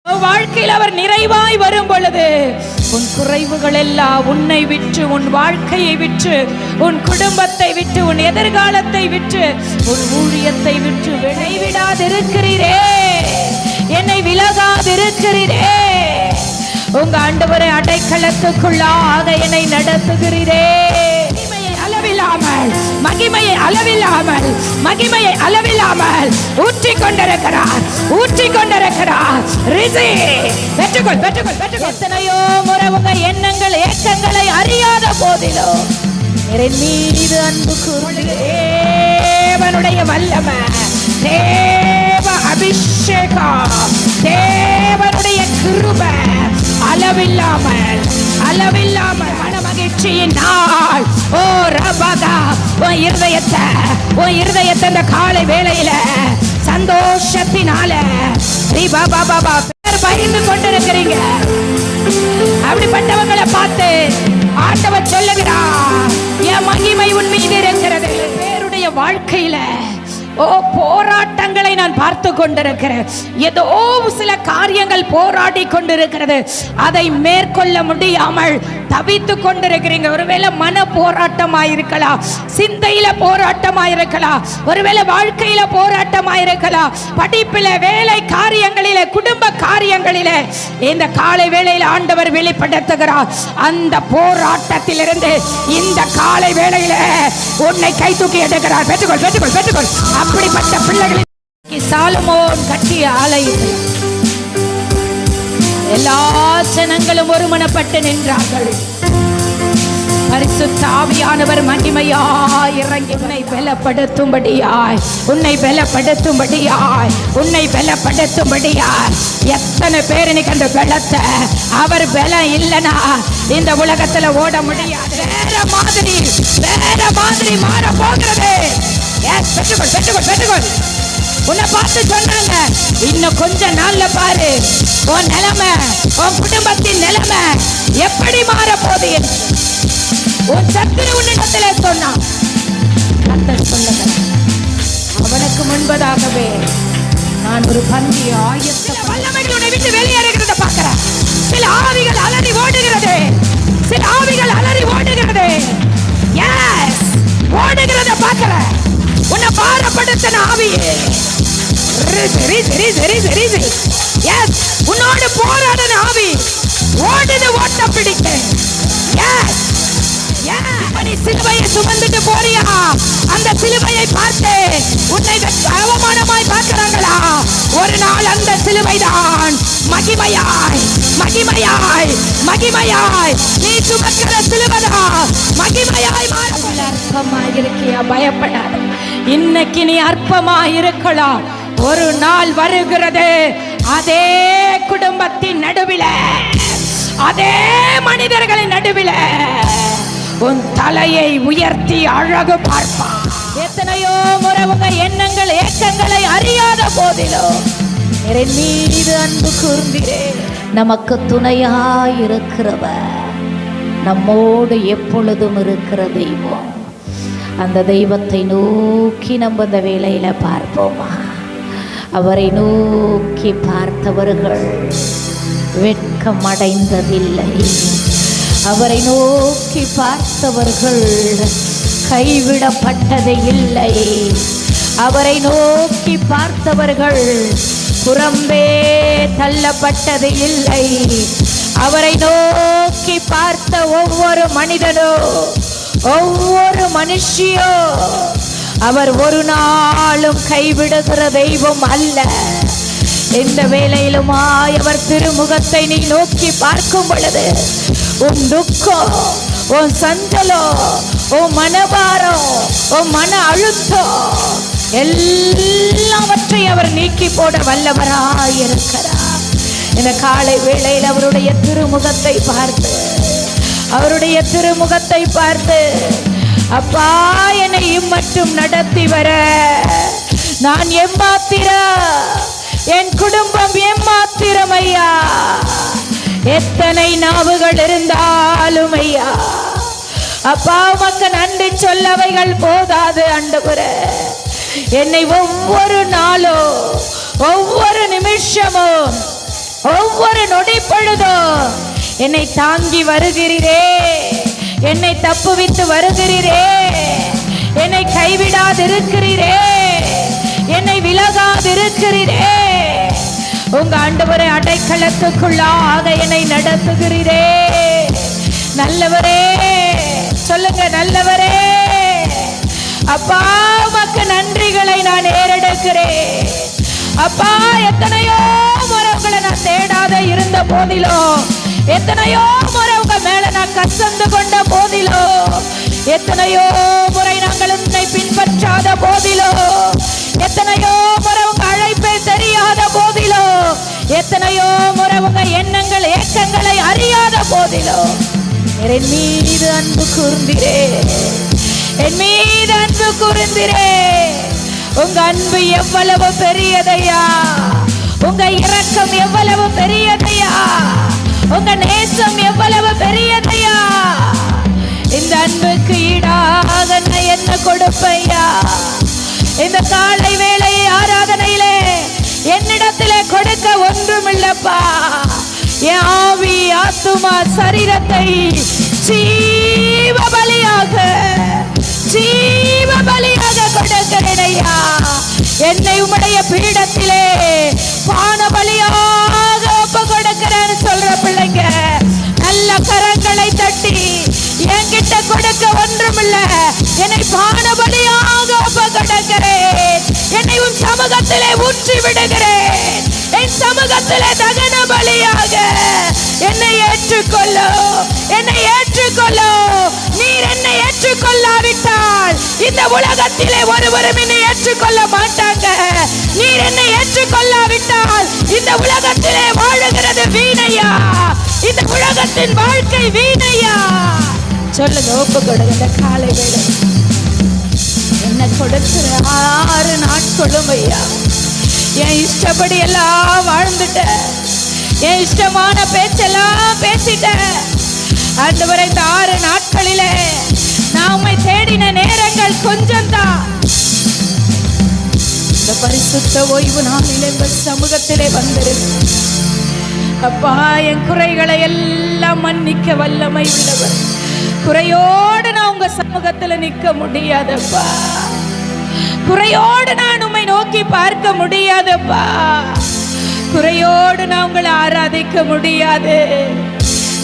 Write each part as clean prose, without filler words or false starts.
வாழ்க்கையில் அவர் நிறைவாய் வரும் பொழுது உன் குறைவுகள் எல்லாம் உன்னை விற்று, உன் வாழ்க்கையை விற்று, உன் குடும்பத்தை விட்டு, உன் எதிர்காலத்தை விற்று, உன் ஊழியத்தை விற்று விளைவிடாதிருக்கிறீரே, என்னை விலகாதிருக்கிறீரே, உங்க ஆண்டவரை அடைக்கலத்துக்குள்ளாக என்னை நடத்துகிறீரே. மகிமையை அளவில்லாமல் மகிமையை அளவில்லாமல் ஊற்றிக் கொண்டிருக்கிறார், ஊற்றிக் கொண்டிருக்கிறார். பெற்றுக்கொள், பெற்றுக்கொள், பெற்றுக்கொள். எத்தனையோ முறை உங்க எண்ணங்கள் ஏக்கங்களை அறியாத போதிலும் என் மீது அன்பு கூர்ந்து தேவனுடைய வல்லமை, தேவ அபிஷேகம், தேவனுடைய கிருபை அளவில்லாமல் அளவில்லாமல் மகிழ்ச்சியின் நாள். ஓ ரபகா, உன் இருதயத்தை இந்த காலை வேளையில சந்தோஷத்தினால பகிர்ந்து கொண்டிருக்கிறீங்க. அப்படிப்பட்டவங்களை பார்த்து ஆண்டவர் சொல்லுகிறார், என் மகிமை உன் மீது இருக்கிறது. பேருடைய வாழ்க்கையில போராட்டங்களை நான் பார்த்து கொண்டிருக்கிறேன். ஏதோ சில காரியங்கள் போராடி கொண்டிருக்கிறது, அதை மேற்கொள்ள முடியாமல் தவித்து கொண்டிருக்கிறீங்க. ஒருவேளை மன போராட்டமாயிருக்கலாம், சிந்தையில போராட்டமாயிருக்கலாம், ஒருவேளை வாழ்க்கையில போராட்டமாயிருக்கலாம், படிப்பில, வேலை காரியங்களில, குடும்ப காரியங்களில. இந்த காலை வேளையில் ஆண்டவர் வெளிப்படுத்துகிறார், அந்த போராட்டத்திலிருந்து இந்த காலை வேளையில உன்னை கை தூக்கி எடுக்கிறார். பெற்றுக்கொள், பெற்றுக்கொள், பெற்றுக்கொள். அப்படிப்பட்ட பிள்ளைகளின் சாலமோன் கட்டிய ஆலயத்தில் எல்லா ஜனங்களும் ஒருமனப்பட்டு நின்றார்கள். பரிசுத்த ஆவியானவர் மகிமையாய் இறங்கி உன்னை பலப்படுத்தும்படியாய், உன்னை பலப்படுத்தும்படியாய், உன்னை பலப்படுத்தும்படியாய். எத்தனை பேர் இன்னைக்கு அந்த பலத்தை, அவர் பலம் இல்லைனா இந்த உலகத்துல ஓட முடியாது. வேற மாதிரி மாற போகிறது. பெற்றுக்கொள், பெற்றுக்கொள், பெற்றுக்கொள். உன்னை பார்த்து சொன்னாங்க, இன்னும் கொஞ்ச நாள்ல பாரு உன் நிலைமை, உன் குடும்பத்தின் நிலைமை எப்படி மாற போகுது. உன் சத்துரு உன்னிடத்திலே சொன்னான். கர்த்தர் சொல்லுங்க, அவனுக்கு முன்பதாகவே நான் ஒரு பந்தி ஆயத்த வல்லமைகள் உன்னை விட்டு வெளியேறுகிறத பார்க்கிறேன். சில ஆவிகள் அலறி ஓடுகிறது, சில ஆவிகள் அலறி ஓடுகிறது. எஸ், ஓடுகிறத பார்க்கிறேன். உன்னை பாரப்படுத்தின ஆவியே, எஸ், உன்னோடு போராடின ஆவி ஓடுது, ஓட்ட பிடிக்க. எஸ், நீ சிலுவையை சுமந்துட்டு போறியா? அந்த சிலுவையை பார்த்து உன்னை அவமானமாய் பார்க்கிறாங்களா? ஒரு நாள் அந்த சிலுவை தான் மகிமையாய், மகிமையாய், மகிமையாய் நீ சுமக்கிற சிலுவைதா மகிமையாய் மாறும். அற்பமாய் இருக்கியா? பயப்படாத. இன்னைக்கு நீ அற்பமாய் இருக்கலாம், ஒரு நாள் வருகிறது, அதே குடும்பத்தின் நடுவில், அதே மனிதர்களின் நடுவில் உன் தலையை உயர்த்தி அழகு பார்ப்பான். எத்தனையோ முறை உங்க எண்ணங்கள் ஏக்கங்களை அறியாத போதிலும் என் மீது அன்பு கூர்ந்தீரே. நமக்கு துணையாயிருக்கிறவர், நம்மோடு எப்பொழுதும் இருக்கிற தெய்வம். அந்த தெய்வத்தை நோக்கி நம்ம இந்த வேளையில பார்ப்போமா? அவரை நோக்கி பார்த்தவர்கள் வெட்கம் அடைந்ததில்லை. அவரை நோக்கி பார்த்தவர்கள் கைவிடப்பட்டது இல்லை. அவரை நோக்கி பார்த்தவர்கள் புறம்பே தள்ளப்பட்டது இல்லை. அவரை நோக்கி பார்த்த ஒவ்வொரு மனிதனோ, ஒவ்வொரு மனுஷியோ அவர் ஒரு நாளும் கைவிடுகிற தெய்வம் அல்ல. எந்த வேளையிலுமாய் அவர் திருமுகத்தை நீ நோக்கி பார்க்கும் பொழுது உன் துக்கம், உன் சஞ்சலம், உன் மனபாரம், உன் மன அழுத்தம் எல்லாவற்றையும் அவர் நீக்கி போட வல்லவராயிருக்கிறார். இந்த காலை வேளையில் அவருடைய திருமுகத்தை பார்த்து, அவருடைய திருமுகத்தை பார்த்து, அப்பா என்னை இம்மட்டும் நடத்தி வர நான் எம்மாத்திரம், என் குடும்பம் எம்மாத்திரம் ஐயா. எத்தனை நாவுகள் இருந்தாலும் ஐயா, அப்பா உமக்கு நன்றி சொல்லவைகள் போதாது ஆண்டவரே. என்னை ஒவ்வொரு நாளும், ஒவ்வொரு நிமிஷமும், இப்பொழுதோ என்னை தாங்கி வருகிறீரே, என்னை தப்புவித்து வருகிறீரே, என்னை கைவிடாதிருக்கிறீரே, என்னை விலகாதிருக்கிறீரே. உங்க ஆண்டவரே அடைக்கலத்துக்குள்ளாக என்னை நடத்துகிறீரே. நல்லவரே, சொல்லுங்க நல்லவரே. அப்பா, உமக்கு நன்றிகளை நான் ஏறெடுக்கிறேன். அப்பா, எத்தனையோ முறை உங்களை நான் தேடாத இருந்த போதிலோ, எத்தனையோ முறை உங்க மேல நான் கசந்து கொண்ட போதிலோ, எத்தனையோ முறை நாங்கள் உன்னை பின்பற்றாத போதிலோ, எத்தனையோ முறை உங்க அழைப்பை தெரியாத போதிலோ, எத்தனையோ முறை உங்க எண்ணங்கள் ஏக்கங்களை அறியாத போதிலோ, என் மீது அன்பு கூர்ந்திரே, என் மீது அன்பு கூர்ந்திரே. உங்க அன்பு எவ்வளவு பெரியதையா, உங்க இரக்கம் எவ்வளவு பெரியதையா, உங்க நேசம் எவ்வளவு பெரியதையா. இந்த அன்புக்கு ஈடாக நான் என்ன கொடுப்பையா? இந்த காலை வேளை ஆராதனையிலே என்னிடத்திலே கொடுக்க ஒன்றுமில்லப்பா. என் ஆவி, ஆத்துமா, சரீரத்தை ஜீவ பலியாக கொடுக்கிறேன் ஐயா. என்னை உம்முடைய பீடத்திலே பான பலியாக ஒப்பு கொடுக்கிறேன்னு சொல்ற பிள்ளைங்க நல்ல கரங்களை தட்டி, என்கிட்ட கொடுக்க ஒன்றுமில்ல, என்னை பான பலியாக ஒப்பு கொடுக்கிறேன். என்னை உன் சமூகத்திலே ஊற்றி விடுகிறேன். என் சமூகத்திலே தகன பலியாக என்னை ஏற்றுக்கொள்ளோ, என்னை ஏற்றுக்கொள்ளோ. நீர் என்னை ஏற்றுக்கொள்ளாவிட்டால் இந்த உலகத்திலே ஒருவரும் என்னை ஏற்றுக்கொள்ள மாட்டாங்க. நீர் என்னை ஏற்றுக்கொள்ளாவிட்டால் இந்த உலகத்திலே வாழுகிறது வீணையா, இந்த உலகத்தின் வாழ்க்கை வீணையா. சொல்லுங்க, ஒப்பு கொடுங்க. காலை வேளை என்ன கொடுக்கிற 6 நாட்களும் ஐயா என் இஷ்டப்படி எல்லாம் வாழ்ந்துட்டேன், என் இஷ்டமான பேச்செல்லாம் பேசிட்டேன். ஆண்டவரே, இந்த 6 நாட்களிலே நான் உம்மை தேடின நேரங்கள் கொஞ்சம் தான். இந்த பரிசுத்த ஓய்வு நாளிலே உங்கள் சமூகத்திலே வந்திருக்கிறேன். அப்பா, என் குறைகளை எல்லாம் மன்னிக்க வல்லமை உள்ளவர். குறையோடு நான் உங்க சமூகத்துல நிற்க முடியாதப்பா. குறையோடு நான் உம்மை நோக்கி பார்க்க முடியாதப்பா. குறையோடு நான் உங்களை ஆராதிக்க முடியாது.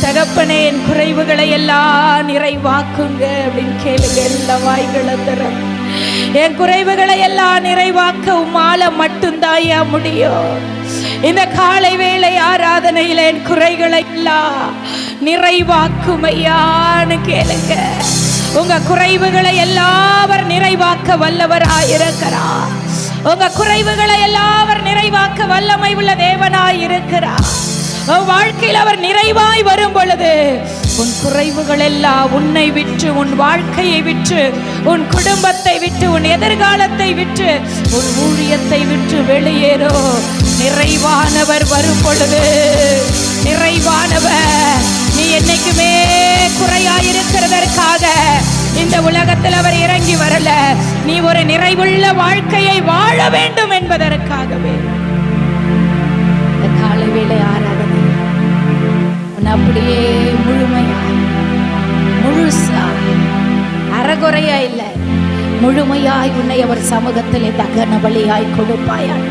தகப்பனே, என் குறைவுகளை எல்லாம் நிறைவாக்குங்க அப்படின்னு கேளுங்க. எல்லா வாய்களை தர என் குறைவுகளை எல்லாம் நிறைவாக்க உம்மால மட்டும்தாயா முடியும். இந்த காலை வேளை ஆராதனையில் என் குறைகளை எல்லாம் நிறைவாக்கும் ஐயான்னு கேளுங்க. உங்க குறைவுகளை எல்லாம் அவர் நிறைவாக்க வல்லவராயிருக்கிறார். உங்க குறைவுகளை எல்லாம் அவர் நிறைவாக்க வல்லமை உள்ள தேவனாய் இருக்கிறார். வாழ்க்கையில் அவர் நிறைவாய் வரும் பொழுது உன் குறைவுகள் எல்லாம் உன்னை விட்டு, உன் வாழ்க்கையை விட்டு, உன் குடும்பத்தை விட்டு, உன் எதிர்காலத்தை விட்டு, உன் ஊழியத்தை விட்டு வெளியேறோ. நிறைவானவர் வரும் பொழுது, நிறைவானவர், நீ என்னைக்குமே குறையாயிருக்கிறதற்காக இந்த உலகத்தில் அவர் இறங்கி வரல. நீ ஒரு நிறைவுள்ள வாழ்க்கையை வாழ வேண்டும் என்பதற்காகவே இந்த காலை வேளை ஆராதனை அப்படியே முழுமையாய், முழுசா, அறகுறையா இல்லை, முழுமையாய் உன்னை அவர் சமூகத்திலே தகன பலியாய் கொடுப்பாயான்.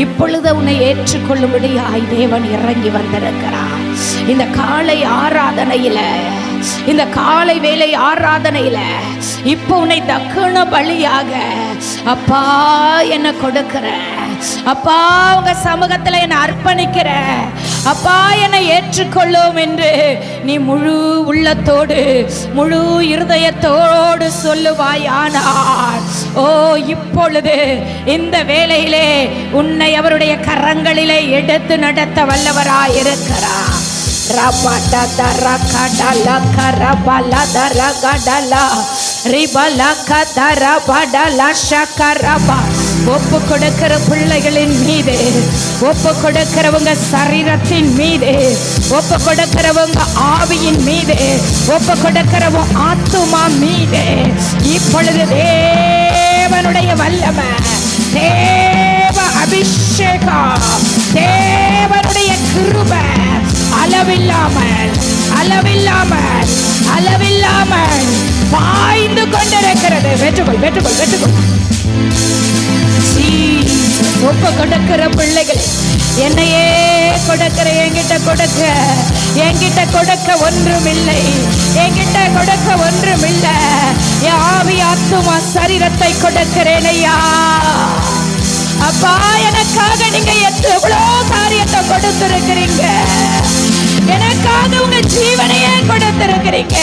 இப்பொழுது உன்னை ஏற்றுக்கொள்ளும்படியாய் தேவன் இறங்கி வந்திருக்கிறார். இந்த காலை ஆராதனையில, இந்த காலை வேலை ஆராதனையில இப்போ உன்னை தக்கன பலியாக அப்பா என்ன கொடுக்கிற, அப்பா உங்க சமூகத்துல என்னை அர்ப்பணிக்கிற, அப்பா என்னை ஏற்றுக்கொள்ளும் என்று நீ முழு உள்ளத்தோடு, முழு இருதயத்தோடு சொல்லுவாயானால், ஓ இப்பொழுது இந்த வேளையிலே உன்னை அவருடைய கரங்களிலே எடுத்து நடத்த வல்லவராயிருக்கிறார். ஒப்பு கொடுக்கிற பிள்ளைகளின் மீது, ஒப்பு கொடுக்கிறவங்க சரீரத்தின் மீது, ஒப்பு கொடுக்கிறவங்க ஆவியின் மீது, ஒப்பு கொடுக்கிறவங்க ஆத்துமா மீது இப்பொழுது தேவனுடைய வல்லமை, தேவ அபிஷேகம், தேவனுடைய கிருபை அளவில்லாமல் அளவில்லாமல் அளவில்லாமல் பாய்ந்து கொண்டிருக்கிறது. வெற்றுக்கொள் வெற்றுக்கொள் வெற்றுக்கொள். ஒப்ப கொடுக்கிற பிள்ளைகள் என்னையே கொடுக்கிற, என்கிட்ட கொடுக்க, என்கிட்ட கொடுக்க ஒன்றுமில்லை, என்கிட்ட கொடுக்க ஒன்றுமில்லை. என் ஆவி ஆத்துமா சரீரத்தை கொடுக்கிறேன் ஐயா. அப்பா, எனக்காக நீங்க எவ்வளோ காரியத்தை கொடுத்திருக்கிறீங்க. எனக்காக உங்க ஜீவனையே கொடுத்திருக்கிறீங்க.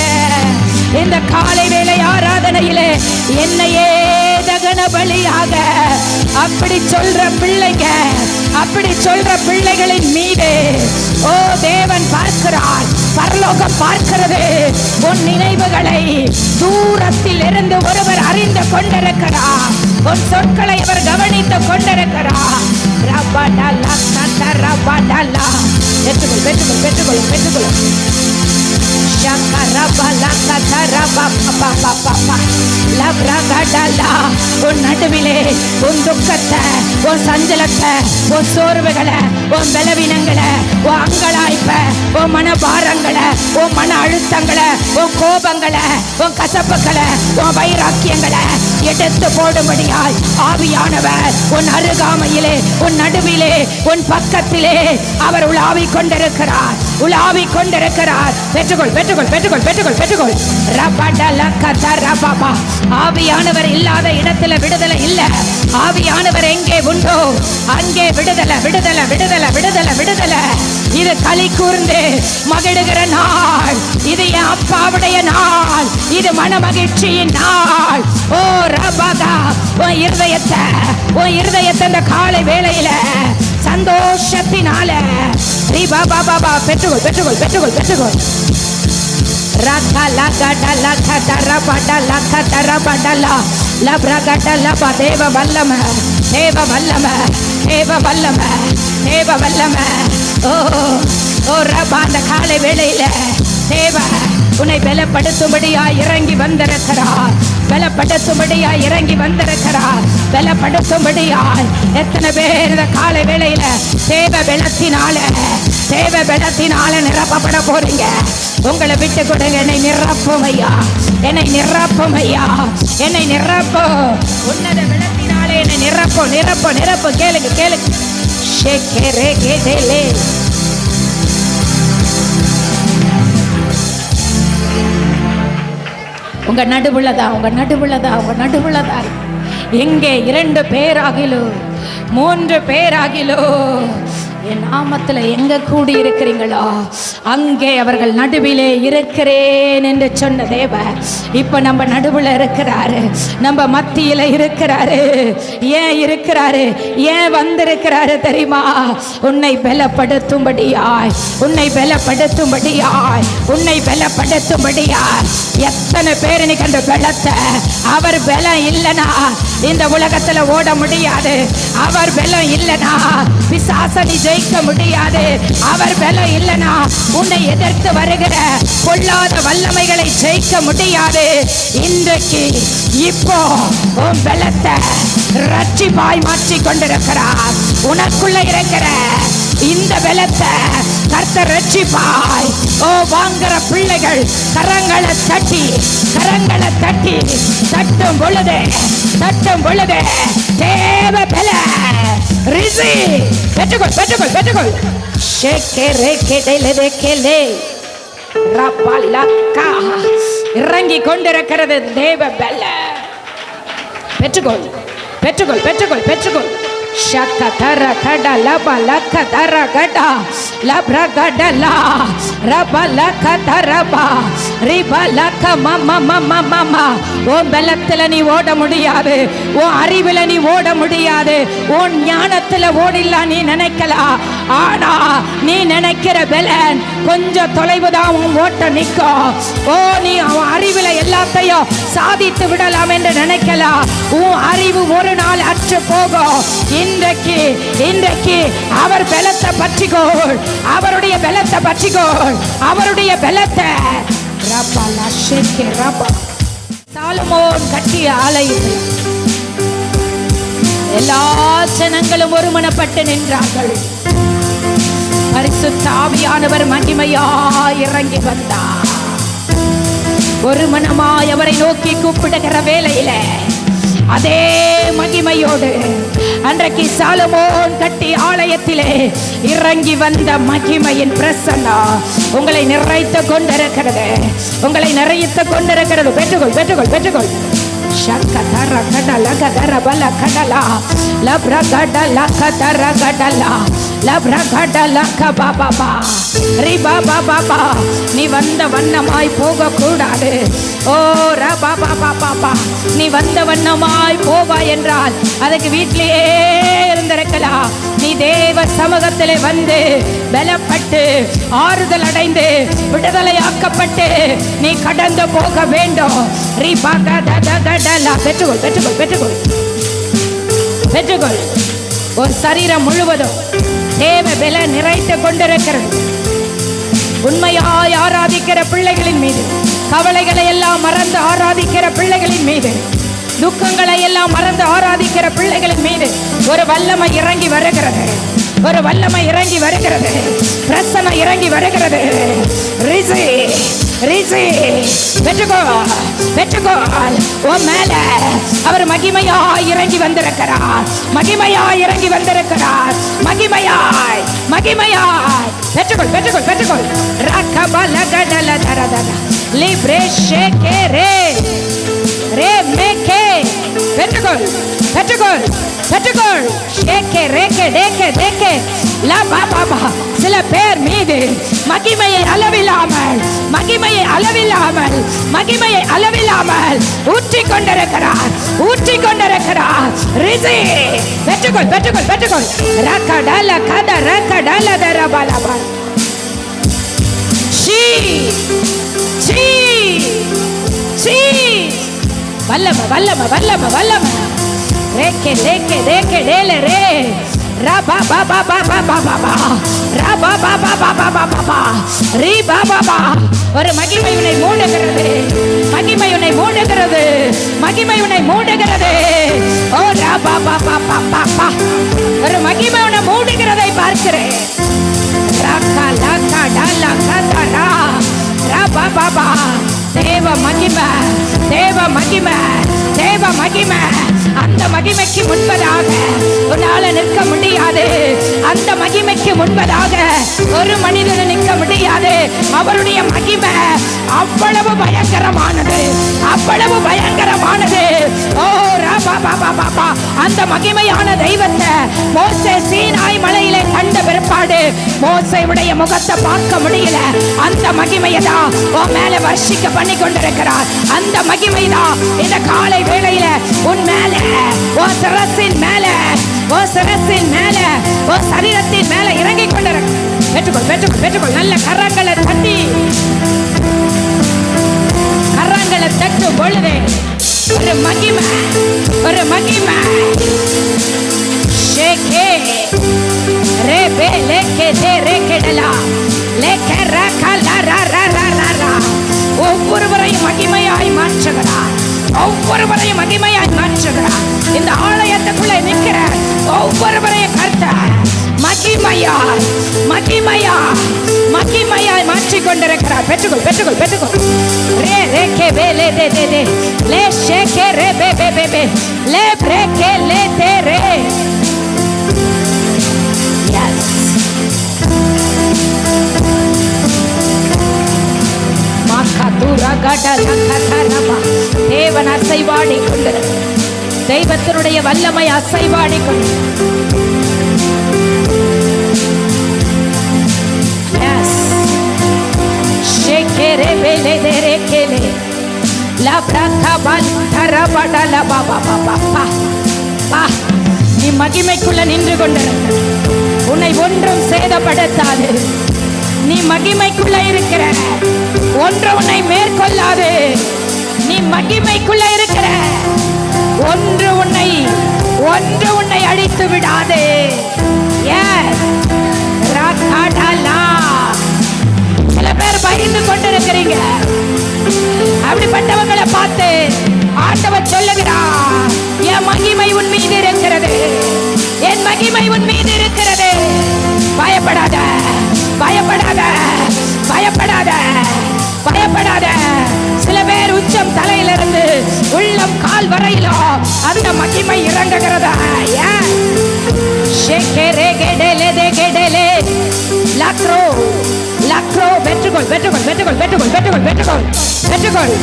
இந்த காலை வேளை ஆராதனையிலே என்னையே தகன பலியாக அப்படி சொல்ற பிள்ளைங்க, அப்படி சொல்ற பிள்ளைகளின் மீது ஓ தேவன் பார்க்கிறார். பரலோகம் பார்க்கிறது. உன் நினைவுகளை தூரத்தில் இருந்து ஒருவர் அறிந்து கொண்டிருக்கிறார். உன் சொற்களை அவர் கவனித்துக் கொண்டிருக்கிறார். ரபடலா கதரபடலா. பெற்றுக்கொள் பெற்றுக்கொள் பெற்றுக்கொள் பெற்றுக்கொள். உன் நடுவிலே உன் துக்கத்தை, உன் சஞ்சலத்தை, உன் சோர்வுகளை, உன் பலவீனங்களை, உன் அங்கலாய்ப்ப, உன் மனபாரங்களை, உன் மன அழுத்தங்களை, உன் கோபங்களை, உன் கசப்புகளை, உன் வைராக்கியங்களை எடுத்து போடும்படியாய் ஆவியானவர் உன் அருகாமையிலே, உன் நடுவிலே, உன் பக்கத்திலே அவர் உலாவிக் கொண்டிருக்கிறார், உலாவிக் கொண்டிருக்கிறார். பெற்றுக்கொள் பெற்றுக்கொள் பெற்றுக்கொள் பெற்றுக்கொள் பெற்றுக்கொள். ஆவியானவர் இல்லாத இடத்துல விடுதலை இல்ல. ஆவியானவர் எங்கே உண்டோ அங்கே விடுதலை விடுதலை விடுதலை விடுதலை விடுதலை. இது களி கூர்ந்து மகிழுகிற நாள். இது என் அப்பாவுடைய நாள். இது மன மகிழ்ச்சியின் நாள். ஓ ரபதா, உன் இருதயத்தை, உன் இருதயத்தை இந்த காலை வேளையில சந்தோஷத்தினால பெற்றுக்கொள் பெற்றுக்கொள் பெற்றுக்கொள் பெற்றுக்கொள். தேவ வல்லம தேவ வல்லம தேவ வல்லம தேவ வல்லம. ஓ ஓ ரபா, அந்த காலை வேளையில தேவ உன்னை பலப்படுத்தும்படியாய் இறங்கி வந்திருக்கிறார். பலப்படுத்தும்படியாய் இறங்கி வந்திருக்கிறார். பலப்படுத்தும்படியாய் எத்தனை பேர் இந்த காலை வேளையில தேவ பலத்தினால, தேவ பலத்தினால நிரப்பப்பட போறீங்க. உங்களை விட்டு கொடுங்க. என்னை நிரப்பும் ஐயா, என்னை நிரப்பும் ஐயா, என்னை நிரப்பு. உன்னத பலத்தினாலே என்னை நிரப்பு நிரப்பு நிரப்பு. கேளுங்க கேளுங்க. ஷேக்கரே கேதேலே. உங்க நடுவுள்ளதா, உங்க நடுவுள்ளதா, உங்க நடுவுள்ளதா. எங்கே 2 பேராகிலோ 3 பேராகிலோ என் நாமத்துல எங்க கூடி இருக்கிறீங்களோ அங்கே அவர்கள் நடுவிலே இருக்கிறேன் என்று சொன்ன தேவ இப்ப நம்ம நடுவுல இருக்கிறாரு, நம்ம மத்தியில இருக்கிறாரு. ஏன் இருக்கிறாரு? ஏன் வந்திருக்கிறாரு தெரியுமா? உன்னை பலப்படுத்தும்படியாய், உன்னை பலப்படுத்தும்படியாய், உன்னை பலப்படுத்தும்படியாய். எத்தனை பேர் இன்னைக்கு அந்த பலத்தை, அவர் பலம் இல்லனா இந்த உலகத்துல ஓட முடியாது. அவர் பலம் இல்லனா பிசாசனை ஜெயிக்க முடியாது. அவர் பலம் இல்லனா உன்னை எதிர்த்து வருகிற பொல்லாத வல்லமைகளை ஜெயிக்க முடியாது. இன்றைக்கு இப்போ உன் பலத்தை ரட்சிப்பாய் மாற்றி கொண்டிருக்கிறார். உனக்குள்ள இருக்கிற இந்த பலத்தை கர்த்தர் ரட்சிப்பாய். ஓ வாங்குற பிள்ளைகள் கரங்களை தட்டி, கரங்களை தட்டி தட்டும் பொழுது, தட்டும் பொழுது தேவ பல ரிசி பெற்றுக்கொள் பெற்றுக்கொள் பெற்றுக்கொள். ஷேக்கரே கேடலே கேலே ரபலக்கா. இறங்கி கொண்டிருக்கிறது தேவ பல. பெற்றுக்கொள் பெற்றுக்கொள் பெற்றுக்கொள் பெற்றுக்கொள். Shakatara kada laba lakatara kada labra kada la raba lakatara ba riba laka mama mama mama. உன் பலத்துல நீ ஓட முடியாது, உன் அறிவுல நீ ஓட முடியாது, உன் ஞானத்துல ஓடிலாம் நீ நினைக்கலாம். ஆனா நீ நினைக்கிற பலன் கொஞ்சம் தொலைவுதான் உன் ஓட்ட நிற்கும். ஓ நீ உன் அறிவுல எல்லாத்தையும் சாதித்து விடலாம் என்று நினைக்கலாம். உன் அறிவு ஒரு நாள் அற்று போகும். இன்றைக்கு இன்றைக்கு அவர் பலத்தை பற்றிக்கோள், அவருடைய பலத்தை பற்றிக்கோள், அவருடைய பலத்தை. சாலமோன் கட்டிய ஆலயத்தில் எல்லா ஜனங்களும் ஒருமனப்பட்டு நின்றார்கள். பரிசுத்த ஆவியானவர் மகிமையாய் இறங்கி வந்தார். ஒரு மனமாய் அவரை நோக்கி கூப்பிடுகிற வேளையில அதே மகிமையோடு அன்றைக்கு சாலமோன் கட்டி ஆலயத்திலே இறங்கி வந்த மகிமையின் பிரசன்னம் உங்களை நிறைத்து கொண்டிருக்கிறது. உங்களை நிறைத்து கொண்டிருக்கிறது. பெற்றுக்கொள், பெற்றுக்கொள், பெற்றுக்கொள். Shakatara kadala kadara bala kadala labra kadala kadara kadala labra kadala kababa riba baba நீ வந்த வண்ணமாய் போக கூடாது. ஓ ரபா பாபா பாபா நீ வந்த வண்ணமாய் போவா என்றால் அதுக்கு வீட்டிலேயே இருந்திருக்கலாம். நீ தேவ சமூகத்திலே வந்து பலப்பட்டு ஆறுதல் அடைந்து விடுதலையாக்கப்பட்டு நீ கடந்து போக வேண்டும். பெற்றுக்கொள், பெற்றுக்கொள், பெற்றுக்கொள், பெற்றுக்கொள். ஒரு சரீரம் முழுவதும் தேவ பல நிறைத்து கொண்டிருக்கிறது. உண்மையாய் ஆராதிக்கிற பிள்ளைகளின் மீது, கவலைகளை எல்லாம் மறந்து ஆராதிக்கிற பிள்ளைகளின் மீது, துக்கங்களை எல்லாம் மறந்து ஆராதிக்கிற பிள்ளைகளின் மீது ஒரு வல்லமை இறங்கி வருகிறது. ஒரு வல்லமை இறங்கி வருகிறது. பிரசன்னம் இறங்கி வருகிறது. ரிசி ரிசி பெற்றுக்கோ, பெற்றுக்கோ. உன் மேல அவர் மகிமையாய் இறங்கி வந்திருக்கிறார். மகிமையாய் இறங்கி வந்திருக்கிறார். மகிமையாய், மகிமையாய். பெற்றுக்கொள், பெற்றுக்கொள், பெற்றுக்கொள். ரகபல கடல தரதல லிப்ரே ஷேகே ரே ரே மேகே. பெற்றுக்கொள், பெற்றுக்கொள், பெற்றுக்கொள். ஷேகே ரேகே டேகே டேகே லா பாபா. சில பேர் மீது மகிமையை அளவில்லாமல், மகிமையை அளவில்லாமல், மகிமையை அளவில்லாமல் ஊற்றிக் கொண்டிருக்கிறார், ஊற்றிக் கொண்டிருக்கிறார். ரிசி பெற்றுக்கொள், பெற்றுக்கொள், பெற்றுக்கொள். ரகடல கத ரகடல தரபலபா ஷீ ஷீ ஷீ. வல்லம வல்லம வல்லம வல்லம. ரேகே ரேகே ரேகே டேலே ரே ரபா பாபா பாபா பாபா ரபா பாபா பாபா பாபா ரீ பாபா. ஒரு மகிமை உன்னை மூடுகிறது. மகிமை உன்னை மூடுகிறது. மகிமை உன்னை மூடுகிறது. ஓ ரபா பாபா பாபா. ஒரு மகிமை உன்னை மூடுகிறதை பார்க்கிறேன். ரகா லகா டலா கதரா ரபா பாபா. தேவ மகிமை, தேவ மகிமை, தேவ மகிமை. அந்த மகிமைக்கு முன்பதாக உன்னால நிற்க முடியாது. அந்த மகிமைக்கு முன்பதாக ஒரு மனிதனை நிற்க முடியாது. அவருடைய மகிமை அவ்வளவு பயங்கரமானது, அவ்வளவு பயங்கரமானது. ஓ ரபா பாபா பாபா. அந்த மகிமையான தெய்வத்தை மோசே சீனாய் மலையிலே கண்ட பிற்பாடு மோசேவுடைய முகத்தை பார்க்க முடியல. அந்த மகிமையை தான் உன் மேல வர்ஷிக்க பண்ணி கொண்டிருக்கிறார். அந்த மகிமை தான் இந்த காலை வேளையில உன் மேல, உன் சிரசின் மேல, உன் சிரசின் மேல, உன் சரீரத்தின் மேல இறங்கிக் கொண்டிருக்க. பெற்றுக்கொள், பெற்றுக்கொள், பெற்றுக்கொள். நல்ல கரங்களை தட்டி, கரங்களை தட்டும் பொழுது ஒரு மகிமை, ஒரு மகிமை. ஷேகே ரே பே லேகே தே ரேகேடலா லேகே ரகலா ரா ரா ரா ரா ரா. ஒவ்வொருவரையும் மகிமையாய் மாற்றுகிறார். ஒவ்வொருவரையும் மகிமையாய் மாற்றுகிறார். இந்த ஆலயத்துக்குள்ளே நிற்கிற ஒவ்வொருவரையும் கர்த்தர் மகிமையாய், மகிமையாய், மகிமையாய் மாற்றிக் கொண்டிருக்கிறார். பெற்றுக்கொள், பெற்றுக்கொள், பெற்றுக்கொள். ரே ரேகே பே லே தே தே தே லே ஷேகே ரே பே பே பே பே லே பிரேகே லே தே ரே. எஸ். தேவன் அசைவாடி கொண்டிருக்கிறார். தெய்வத்தினுடைய வல்லமை அசைவாடி கொண்டு. நீ மகிமைக்குள்ள நின்று கொண்டிருக்க. உன்னை ஒன்றும் சேதப்படுத்தாது. நீ மகிமைக்குள்ள இருக்கிற. ஒன்று உன்னை மேற்கொள்ளாது. நீ மகிமைக்குள்ள இருக்கிற. ஒன்று உன்னை அழித்து விடாது. சில பேர் பயந்து கொண்டிருக்கிறீங்க. அப்படிப்பட்டவங்களை பார்த்து ஆண்டவர் சொல்லுகிறார், என் மகிமை உன் மீது இருக்கிறது. என் மகிமை உன் மீது இருக்கிறது. பயப்படாத, பயப்படாத, பயப்படாத, பயப்படாத. சில பேர் உச்சம் தலையிலிருந்து உள்ளம் கால் வரையிலும் அந்த மகிமை இறங்குகிறதா. லாக்ரோ லாக்ரோ, பெற்றுக்கொள் பெற்றுக்கொள் பெற்றுக்கொள் பெற்றுக்கொள் பெற்றுக்கொள் பெற்றுக்கொள் பெற்றுக்கொள்.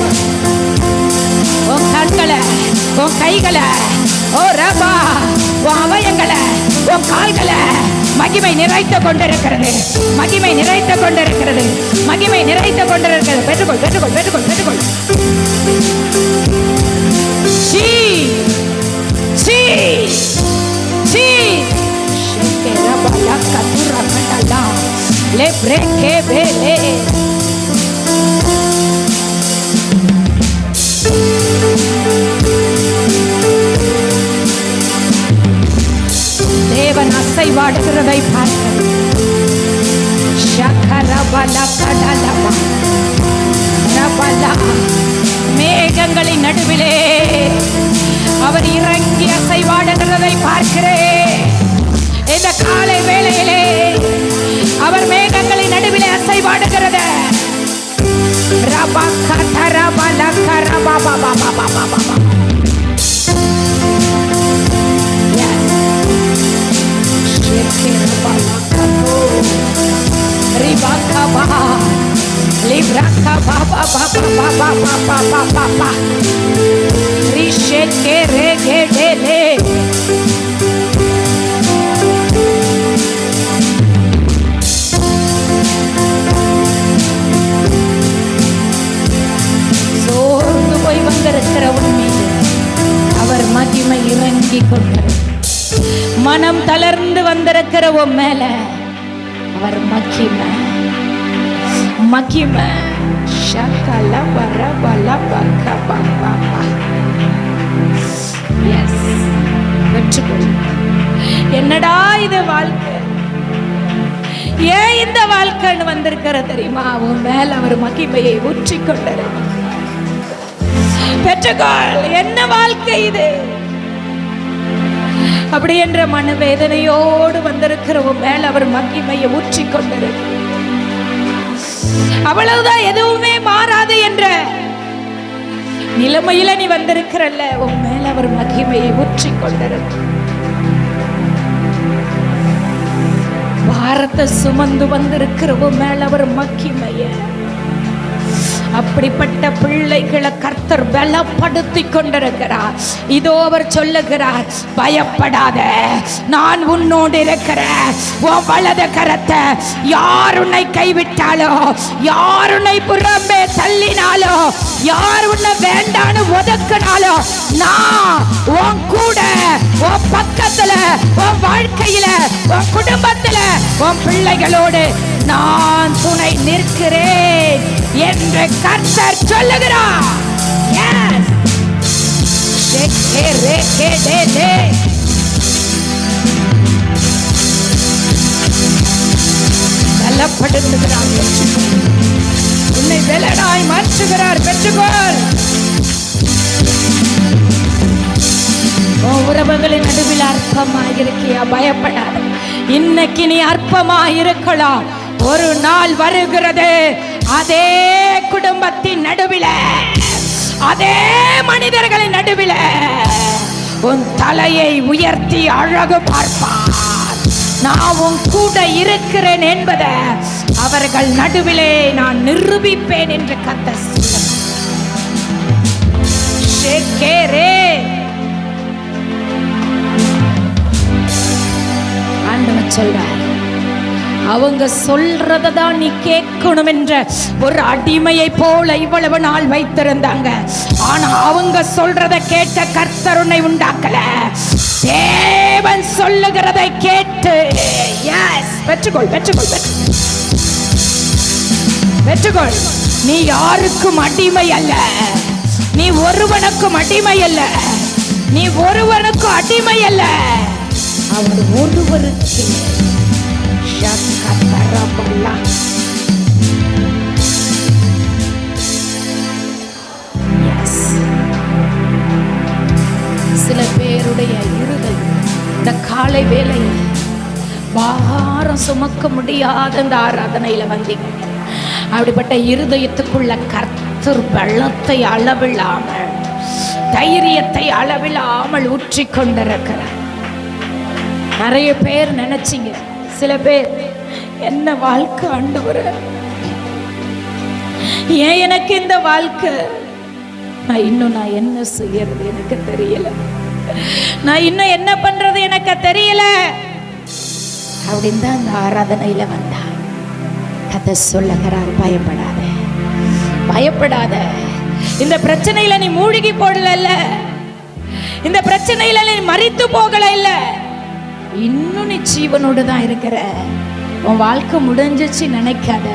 உன் கண்களை, உன் கைகளை, ஓ ரபா, உன் அவயங்களை, உன் கால்களை மகிமை நிறைத்து கொண்டிருக்கிறது, மகிமை நிறைத்து கொண்டிருக்கிறது, மகிமை நிறைத்து கொண்டிருக்கிறது. பெற்றுக்கொள் பெற்றுக்கொள் பெற்றுக்கொள் பெற்றுக்கொள். சீ சீ சீ ரபா லக்கா துரா கண்டா le breke bele. தேவன் அசைவாடுகிறதை பார்க்க மேகங்களின் நடுவிலே அவர் இறங்கி அசைவாடுகிறதை பார்க்கிறேன். இந்த காலை வேளையிலே அவர் மேகங்களின் நடுவிலே அசைவாடுகிறது. சோர்ந்து போய் வந்திருக்கிற உண்மையில் அவர் மகிமை இறங்கி கொண்டார். மனம் தளர்ந்து வந்திருக்கிற உன் மேல அவர் மகிமை மகிமை. என்னடா இது வாழ்க்கை, ஏன் இந்த வாழ்க்கைன்னு வந்திருக்கிற தெரியுமா? உன் மேல அவர் மகிமையை ஊற்றி கொண்டார். பெற்றுக்கொள். என்ன வாழ்க்கை இது? அப்படி என்ற மனவேதனையோடு வந்திருக்கிற உன் மேல அவர் மகிமையை ஊற்றி கொண்டார். அவ்வளவுதான், எதுவுமே மாறாது என்ற நிலைமையில நீ வந்திருக்கிறல்ல, உன் மேல அவர் மகிமையை ஊற்றி கொண்டார். பாரத்தை சுமந்து வந்திருக்கிற உன் மேல அவர் மகிமைய. அப்படிப்பட்ட பிள்ளைகளை கர்த்தர் பலப்படுத்தி கொண்டிருக்கிறார். இதோ அவர் சொல்லுகிறார், பயப்படாத, நான் உன்னோடு இருக்கிறேன். உன் வலது கரத்தை யார் உன்னை கைவிட்டாலோ, யார் உன்னை புறம்பே தள்ளினாலோ, யார் உன்னை வேண்டான்னு ஒதுக்கினாலோ, நான் உன் கூட, உன் பக்கத்துல, உன் வாழ்க்கையில, உன் குடும்பத்துல, உன் பிள்ளைகளோடு நான் துணை நிற்கிறேன் என்று கர்த்தர் சொல்லுகிறார். பலப்படுத்துகிறார், உன்னை வெள்ளனாய் மாற்றுகிறார். பெற்றுக்கொள். உறவுகளின் நடுவில் அற்பமாயிருக்கியா? பயப்படாத. இன்னைக்கு நீ அற்பமாயிருக்கலாம், ஒரு நாள் வருகிறது, அதே குடும்பத்தின் நடுவில், அதே மனிதர்களின் நடுவில் உன் தலையை உயர்த்தி அழகு பார்ப்பார். நான் உன் கூட இருக்கிறேன் என்பதை அவர்கள் நடுவிலே நான் நிரூபிப்பேன் என்று கர்த்தர் ஆண்டவர் சொல்றார். அவங்க சொல்றதான் நீ கேட்கணும் என்ற ஒரு அடிமையை போல இவ்வளவு நாள் வைத்திருந்தாங்க. ஆனா அவங்க சொல்றதை கேட்ட கர்த்தர் உன்னை உண்டாக்கல. தேவன் சொல்லுகிறதை கேட்டு பெற்றுக்கொள், பெற்றுக்கொள், பெற்றுக்கொள். நீ யாருக்கும் அடிமை அல்ல, நீ ஒருவனுக்கும் அடிமை அல்ல, நீ ஒருவனுக்கும் அடிமை அல்ல, அவர் ஒருவருக்கு. சில பேருடைய இருதயம் இந்த காலை வேளையில் பாரம் சுமக்க முடியாத இந்த ஆராதனையில வந்தீங்க. அப்படிப்பட்ட இருதயத்துக்குள்ள கர்த்தர் பலத்தை அளவில்லாமல், தைரியத்தை அளவில்லாமல் ஊற்றி கொண்டிருக்கிறார். நிறைய பேர் நினைச்சீங்க, சில பேர் என்ன வாழ்க்கை ஆண்டவரே, ஏன் எனக்கு இந்த வாழ்க்கை, நான் என்ன செய்யறது எனக்கு தெரியல, நான் இன்னும் என்ன பண்றது எனக்கு தெரியல அப்படின்னு தான் அந்த ஆராதனையில வந்தா. கதை சொல்லுகிறார், பயப்படாத, பயப்படாத. இந்த பிரச்சனையில நீ மூழ்கி போடல, இந்த பிரச்சனையில நீ மரித்து போகல, இல்ல, இன்னும் நீ ஜீவனோடு தான் இருக்கிற. உன் வாழ்க்கை முடிஞ்சிச்சு நினைக்காத.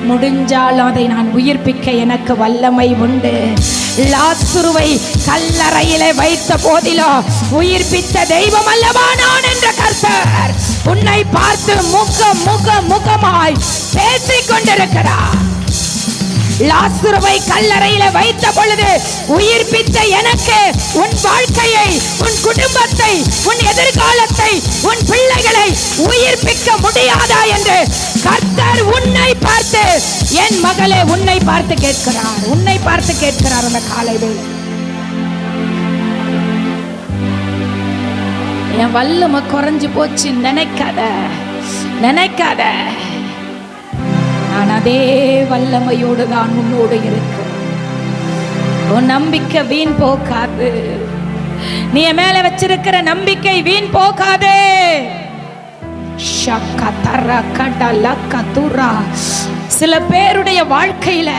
முடிஞ்சாலும் அதை நான் உயிர்ப்பிக்க எனக்கு வல்லமை உண்டு. லாசருவை கல்லறையிலே வைத்த போதிலும் உயிர்ப்பித்த தெய்வம் அல்லவா நான் என்ற கர்த்தர் உன்னை பார்த்து முகமாய் பேசிக் கொண்டிருக்கிறார். லாசருவை கல்லறையில வைத்த பொழுது உயிர்ப்பித்த எனக்கு உன் வாழ்க்கையை, உன் குடும்பத்தை, உன் எதிர்காலத்தை, உன் பிள்ளைகளை உயிர்ப்பிக்க முடியாதா என்று கர்த்தர் உன்னை பார்த்து, என் மகளே உன்னை பார்த்து கேட்கிறார், உன்னை பார்த்து கேட்கிறார். அந்த காலை வேளை என் வல்லமை குறைஞ்சு போச்சு நினைக்காத, நினைக்காத. நான் அதே வல்லமையோடு தான் உன்னோடு இருக்கிறேன். உன் நம்பிக்கை வீண் போகாது. நீ மேல வச்சிருக்கிற நம்பிக்கை வீண் போகாது. சில பேருடைய வாழ்க்கையில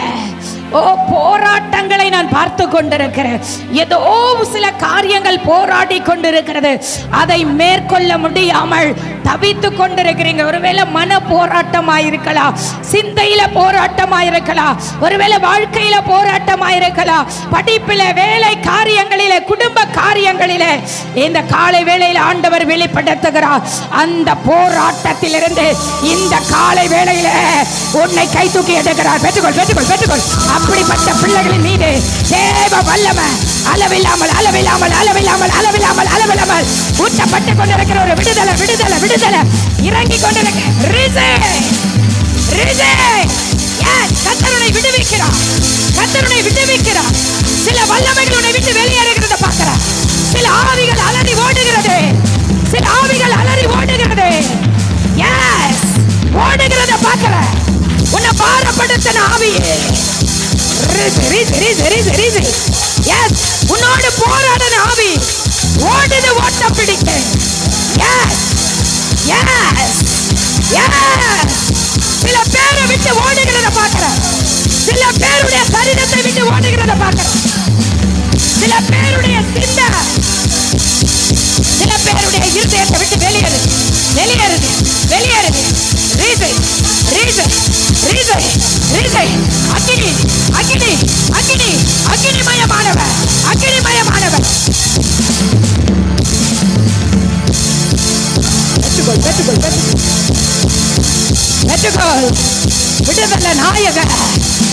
போராட்டங்களை நான் பார்த்து கொண்டிருக்கிறேன். ஏதோ சில காரியங்கள் போராடி கொண்டிருக்கிறது, அதை மேற்கொள்ள முடியாமல் தவித்து கொண்டிருக்கிறீங்க. ஒருவேளை மன போராட்டமாயிருக்கலாம், சிந்தையில போராட்டமாயிருக்கலாம், ஒருவேளை வாழ்க்கையில போராட்டமாயிருக்கலாம், படிப்பில, வேலை காரியங்களில, குடும்ப காரியங்களில. இந்த காலை வேளையில் ஆண்டவர் வெளிப்படுத்துகிறார், அந்த போராட்டத்திலிருந்து இந்த காலை வேளையில உன்னை கை தூக்கி எடுக்கிறார். பெற்றுக்கொள், பெற்றுக்கொள், பெற்றுக்கொள். அப்படிப்பட்ட பிள்ளைகளின் மீது தேவ வல்லமை அளவில்லாமல் அளவில்லாமல் அளவில்லாமல் அளவில்லாமல் அளவில்லாமல் ஊற்றப்பட்டு கொண்டிருக்கிற ஒரு விடுதலை விடுதலை விடுதலை இறங்கி கொண்டிருக்க. கர்த்தருனை விடுவிக்கிறார், கர்த்தருனை விடுவிக்கிறார். சில வல்லமைகள் உன்னை விட்டு வெளியேறுகிறத பார்க்கிற, சில ஆவிகள் அலறி ஓடுகிறது, சில ஆவிகள் அலறி ஓடுகிறது, ஓடுகிறத பார்க்கிற. உன்னை பாரப்படுத்தின ஆவியே, உன்னோடு போராடின ஆவி ஓடுது, ஓட்டம் பிடிக்க. சில பேரை விட்டு ஓடுகிறத பார்க்கிற, சில பேருடைய சரீரத்தை விட்டு ஓடுகிறத பார்க்கிற, சில பேருடைய சிந்தை, சில பேருடைய இருதயத்தை விட்டு வெளியேறுது, வெளியேறுது, வெளியேறுது. அக்கினி, அக்கினி, அக்கினி, அக்கினிமயமானவர், அக்கினிமயமானவர். பெற்றுக்கொள், பெற்றுக்கொள், பெற்றுக்கொள். விடுதலை நாயக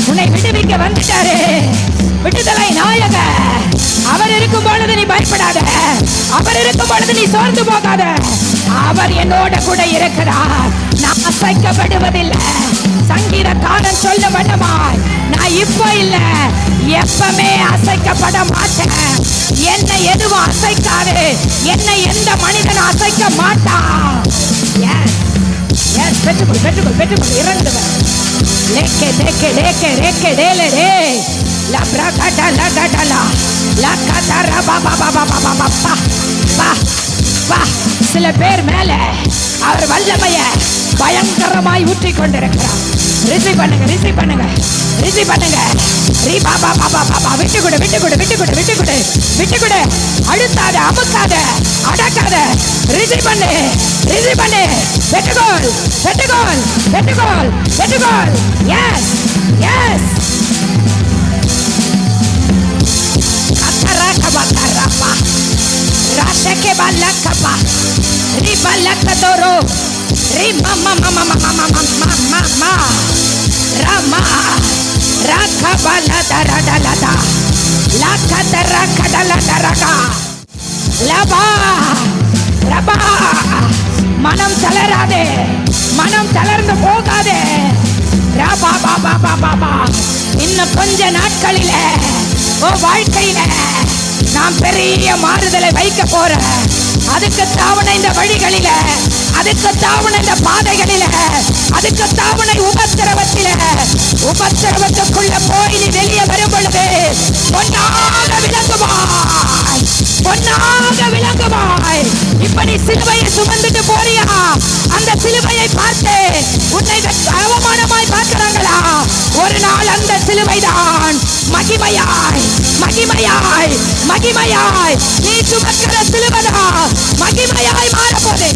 உன்னை விடுவிக்க வந்துட்டாரு. விடுதலை நாயக அவர் இருக்கும் பொழுது நீ பயப்படாத, அவர் இருக்கும் பொழுது நீ சோர்ந்து போகாத. அவர் என்னோட கூட இருக்கிறார், நான் அசைக்கப்படுவதில்லை. சங்கீதக்காரன் சொல்ல வேண்டுமாய், நான் இப்போ இல்ல, எப்பவுமே அசைக்கப்பட மாட்டேன். என்னை எதுவும் அசைக்காது, என்னை எந்த மனிதனும் அசைக்க மாட்டான். பெற்றுக்கொள், பெற்றுக்கொள், பெற்றுக்கொள். இறங்குவர் லேக்கே லேக்கே லேக்கே ரேக்கே டேலே ரே லா பிரகட லகடலா லகதர பாபா பாபா பாபா பாபா பா பா. சில பேர் மேல அவர் வல்லமைய பயங்கரமாய் ஊற்றி கொண்டிருக்கிறார். ரிசீவ் பண்ணுங்க, ரிசீவ் பண்ணுங்க, ரிசீவ் பண்ணுங்க. ரீ பாபா பாபா பாபா. விட்டு கொடு, விட்டு கொடு, விட்டு கொடு, விட்டு கொடு, விட்டு கொடு. அழுத்தாத, அமுக்காத, அடக்காத. ரிசீவ் பண்ணு, ரிசீவ் பண்ணு. பெற்றுக்கொள், பெற்றுக்கொள், பெற்றுக்கொள், பெற்றுக்கொள். S, S. கரகபகரபா ராஷகே பலகபா ரி பலகதோரோ ரி மம மம மம மம மம ரமா ரகபல தரடலதா லகதர கடல தரகா லபா ரபா மனம் தளராதே, மனம் தளர்ந்து போகாதே. இன்னும் கொஞ்ச நாட்களில உன் வாழ்க்கையில நான் பெரிய மாறுதலை வைக்க போறேன். அதுக்கு தாவணை இந்த வழிகளில, அதுக்கு தாவணை இந்த பாதைகளில, அதுக்கு தாவணை உபத்திரவத்தில. உபத்திரவத்துக்குள்ள போய் நீ வெளியே வரும் பொழுது பொன்னாக விளங்குவாய், பொன்னாக விளங்குவாய். இப்ப நீ சிலுவையை சுமந்துட்டு போறியா? அந்த சிலுவையை பார்த்து உன்னை அவமானமாய் பார்க்கிறாங்களா? ஒரு நாள் அந்த சிலுவை தான் மகிமையாய், மகிமையாய், மகிமையாய் நீ சுமக்கிற சிலுவைதா மகிமையாய் மாறப்போது.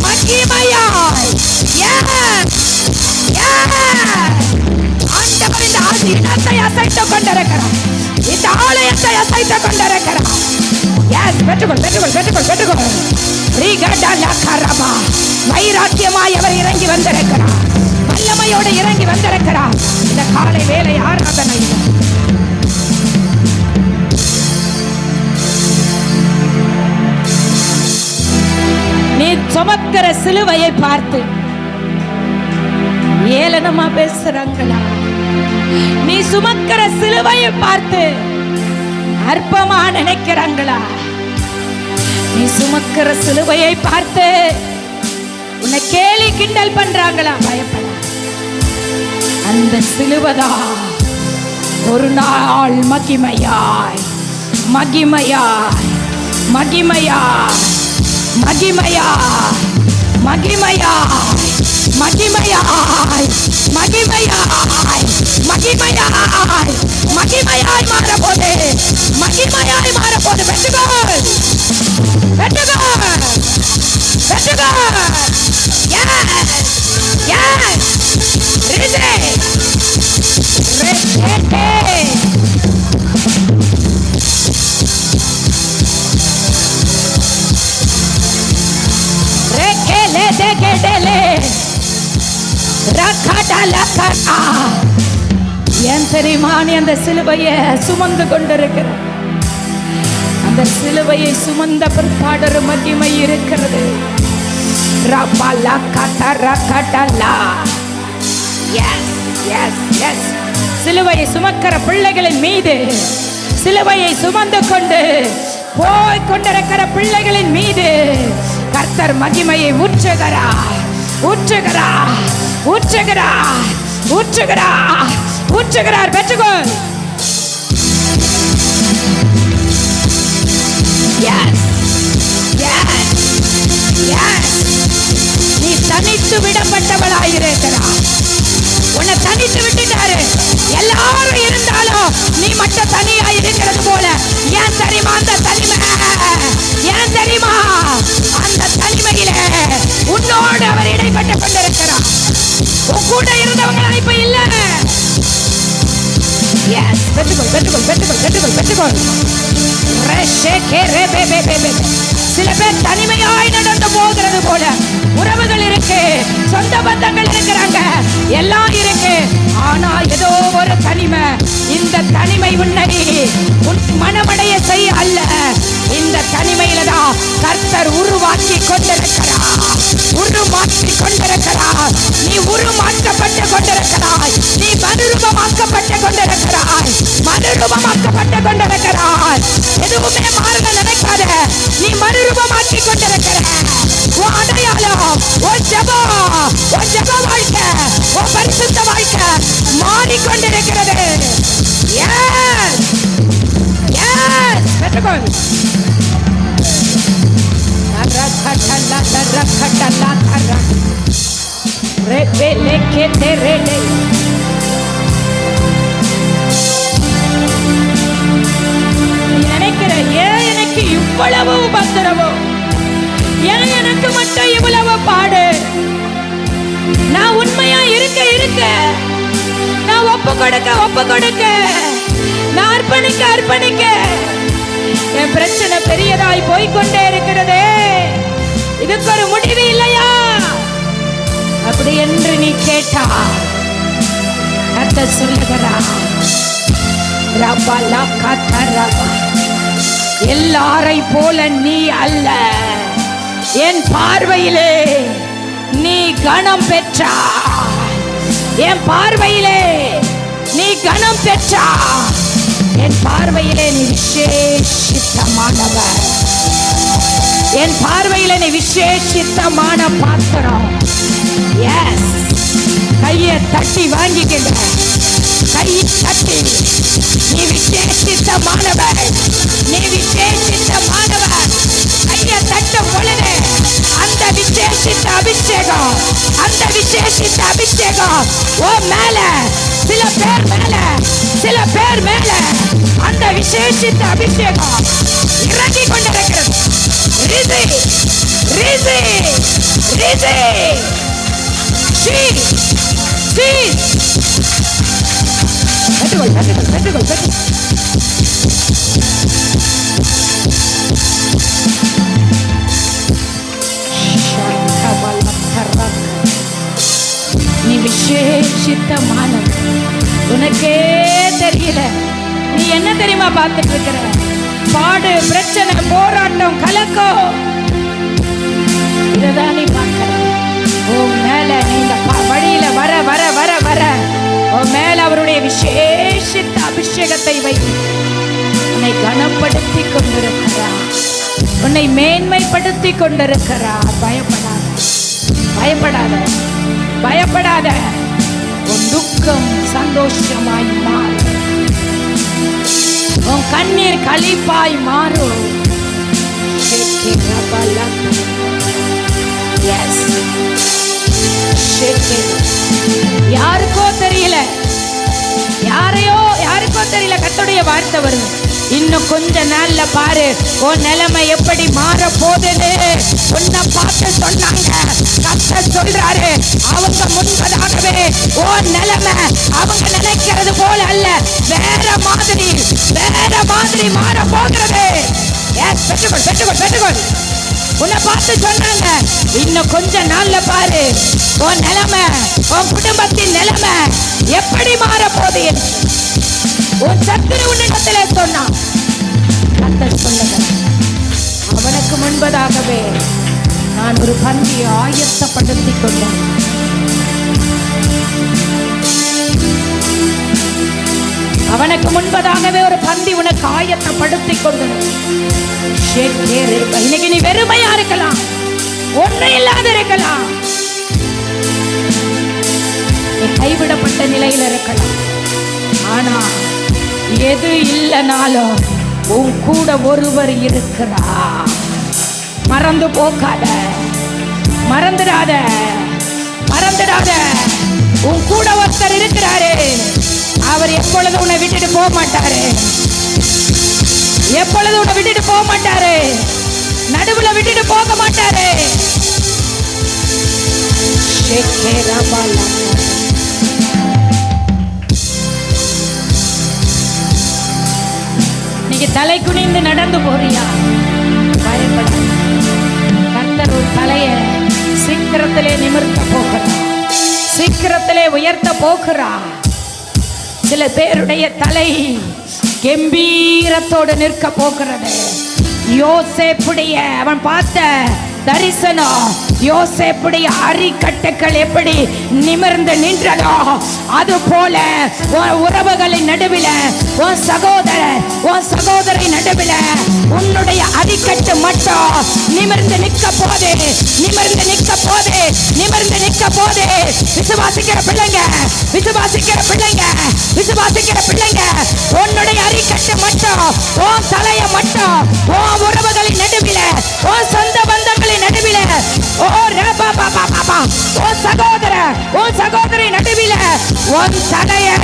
மகிமையாய். ஆண்டவர் இந்த ஆசீனத்தை அசைத்துக் கொண்டிருக்கிறார், இந்த ஆலயத்தை அசைத்துக் கொண்டிருக்கிறார். பெற்றுக்கொள், பெற்றுக்கொள், பெற்றுக்கொள், பெற்றுக்கொள். வைராக்கியமாய் அவர் இறங்கி வந்திருக்கிறார், வல்லமையோடு இறங்கி வந்திருக்கிறார். இந்த காலை வேலை ஆராதனை நீ சுமக்கிற சிலுவையை பார்த்து ஏளனமா பேசுறாங்களா? நீ சுமக்கிற சிலுவையை பார்த்து அற்பமா நினைக்கிறாங்களா? நீ சுமக்கிற சிலுவையை பார்த்து உன்னை கேலி கிண்டல் பண்றாங்களா? பயப்பட. அந்த சிலுவதா ஒரு நாள் மகிமையாய், மகிமையாய், மகிமையாய், மகிமையாய், மகிமையாய், மகிமையாய், மகிமையாய், மகிமையாய், மகிமையாய் மாறப்போது, மகிமையாய் மாறப்போது. பெற்றுக்கொள், பெற்றுக்கொள், பெற்றுக்கொள். ஏன் தெரியுமா? நீ அந்த சிலுவையை சுமந்து கொண்டிருக்கிற, அந்த சிலுவையை சுமந்த பிற்பாடு ஒரு மகிமை இருக்கிறது. சிலுவையை சுமக்கிற பிள்ளைகளின் மீது, சிலுவையை சுமந்து கொண்டு போய் கொண்டிருக்கிற பிள்ளைகளின் மீது கர்த்தர் மகிமையை ஊற்றுகிறார், ஊற்றுகிறார், ஊற்றுகிறார், ஊற்றுகிறார், ஊற்றுகிறார். பெற்றுக்கொள். நீ தனித்து விடப்பட்டவளாயிருக்கிறாய். உன்னை தனித்து விட்டுட்டாரு. எல்லாரும் இருந்தாலும் நீ மட்டும் தனியா இருக்கிறது போல. ஏன் தெரியுமா அந்த தனிமை? ஏன் தெரியுமா? அந்த தனிமையில உன்னோடு அவர் இடைப்பட்டு கொண்டிருக்கிறார். உன் கூட இருந்தவங்க இப்ப இல்ல. பெற்றுக்கொள், பெற்றுக்கொள், பெற்றுக்கொள், பெற்றுக்கொள், பெற்றுக்கொள். சில பேர் தனிமையாய் நடந்து போகிறது போல. உறவுகள் இருக்கு, சொந்த பந்தங்கள் இருக்கிறாங்க, எல்லாம் இருக்கு. ஆனா ஏதோ ஒரு தனிமை. இந்த தனிமை உன்னை மனமடைய செய்ய அல்ல. இந்த தனிமையில தான் கர்த்தர் உருவாக்கி கொண்டிருக்கிறார், உருமாற்றி கொண்டிருக்கிறார். நீ உருமாற்றப்பட்டு கொண்டிருக்கிறாய், நீ மறுரூபமாக்கப்பட்டு கொண்டிருக்கிறாய், மறுரூபமாக்கப்பட்டு கொண்டிருக்கிறாய். எதுவுமே மாறுத நினைக்காத, நீ மறுரூபமாக்கி கொண்டிருக்கிற. உன் அடையாளம், உன் ஜெபம், உன் ஜெப வாழ்க்கை, உன் பரிசுத்த வாழ்க்கை மாறிக்கொண்டிருக்கிறது. பெற்றுக்கொள். நினைக்கிற ஏன் எனக்கு இவ்வளவு உபத்திரவம், ஏன் எனக்கு மட்டும் இவ்வளவு பாடு? நான் உண்மையா இருக்க இருக்க, நான் ஒப்பு கொடுக்க ஒப்பு கொடுக்க, நான் அர்ப்பணிக்க அர்ப்பணிக்க என் பிரச்சனை பெரியதாய் போய்கொண்டே இருக்கிறதே. இதுக்கு ஒரு முடிவு இல்லையா? அப்படி என்று நீ கேட்டா கர்த்தர் சொல்லுகிறார், எல்லாரை போல நீ அல்ல. என் பார்வையிலே நீ கனம் பெற்றாய். என் பார்வையிலே நீ கனம் பெற்றாய். என் பார்வையிலே நீ விசேஷித்தமானவர். என் பார்வையிலே நீ விசேஷித்தமான பாத்திரம். எஸ், கையை தட்டி வாங்கிக்கின்ற, கையை தட்டி, நீ விசேஷித்தமானவர், நீ விசேஷித்தமானவர். கையை தட்டும் பொழுது அந்த விசேஷித்த அபிஷேகம், அந்த விசேஷித்த அபிஷேகம் ஓ மேல, சில பேர் மேல, சில பேர் மேல அந்த விசேஷித்த அபிஷேகம் இறங்கி கொண்டிருக்கிறது. ரிசி ரிசி ரிசி சி சி பெற்றுக்கொள் பெற்றுக்கொள் பெற்றுக்கொள் பெற்று. நீ விசேஷித்தமானவர். உனக்கே தெரியல, நீ என்ன தெரியுமா பார்த்துட்டு இருக்கிற? பாடு, பிரச்சனை, போராட்டம், கலக்கம், இததான் நீ பார்க்கிற. உன் மேல நீ இந்த வழியில வர வர வர வர உன் மேல அவருடைய விசேஷித்த அபிஷேகத்தை வைத்து உன்னை கனப்படுத்தி கொண்டிருக்கிறார், உன்னை மேன்மைப்படுத்தி கொண்டிருக்கிறார். பயப்படாத, பயப்படாத, பயப்படாத. உன் துக்கம் சந்தோஷமாய் மாறும், உன் கண்ணீர் களிப்பாய் மாறும். யாருக்கோ தெரியல, யாருக்கோ தெரியல, கர்த்தருடைய வார்த்தை வரும். இன்னும் கொஞ்ச நாள்ல பாரு உன் நிலைமை எப்படி மாற போகுது. உன்னை பார்த்து சொன்னாங்க, கர்த்தர் சொல்றாரு, அவங்க முன்பதாகவே உன் நிலைமை அவங்க நினைக்கிறது போல அல்ல, வேற மாதிரி மாற போகிறது. பெற்றுக்கொள் பெற்றுக்கொள் பெற்றுக்கொள். உன்னை பார்த்து சொன்னாங்க, இன்னும் கொஞ்ச நாள்ல பாரு உன் நிலைமை, உன் குடும்பத்தின் நிலைமை எப்படி மாற போகுது. உன் சத்துரு உன்னிடத்திலே சொன்னான். கர்த்தர் சொல்லுங்க, அவனுக்கு முன்பதாகவே நான் ஒரு பந்தியை ஆயத்தப்படுத்தி கொண்டேன். அவனுக்கு முன்பதாகவே ஒரு பந்தி உனக்கு ஆயத்தப்படுத்தி கொண்டது. இன்னைக்கு நீ வெறுமையா இருக்கலாம், ஒன்றும் இல்லாத இருக்கலாம், நீ கைவிடப்பட்ட நிலையில் இருக்கலாம். ஆனா எது இல்லைனாலும் உன் கூட ஒருவர் இருக்கிறார். மறந்து போகாத, மறந்துடாத, மறந்துடாத. உன் கூட ஒருத்தர் இருக்கிறாரு. அவர் எப்பொழுது உன்னை விட்டுட்டு போக மாட்டாரு, எப்பொழுது உன்னை விட்டுட்டு போக மாட்டாரு, நடுவுல விட்டுட்டு போக மாட்டாரு. நீங்க தலை குனிந்து நடந்து போறியா? பயப்பட. கர்த்தர் ஒரு தலையை சீக்கிரத்திலே நிமிர்த்த போகிறார், சீக்கிரத்திலே உயர்த்த போகிறார். சில பேருடைய தலை கம்பீரத்தோடு நிற்க போகிறது. யோசேப்புடைய அவன் பார்த்த தரிசனம், யோசேப்புடைய அரிக்கட்டுகள் எப்படி நிமிர்ந்து நின்றதோ அது போல உறவுகளின் நடுவில், உன் சகோதரி நடுவில் உன்னுடைய அரிக்கட்டு மட்டும் நிமிர்ந்து நிற்க போது, நிமிர்ந்து நிற்க போது, நிமிர்ந்து நிற்க போது. விசுவாசிக்கிற பிள்ளைங்க, விசுவாசிக்கிற பிள்ளைங்க, விசுவாசிக்கிற பிள்ளைங்க, உன்னுடைய அரிக்கட்டு மட்டும், உன் தலையை மட்டும், உன் உறவுகளின் நடுவில், உன் சொந்த பந்தங்களின் நடுவில், ஓ ரபா பாபா பாபா, ஓ சகோதர, ஓ சகோதரி நடுவில் உன் தலையை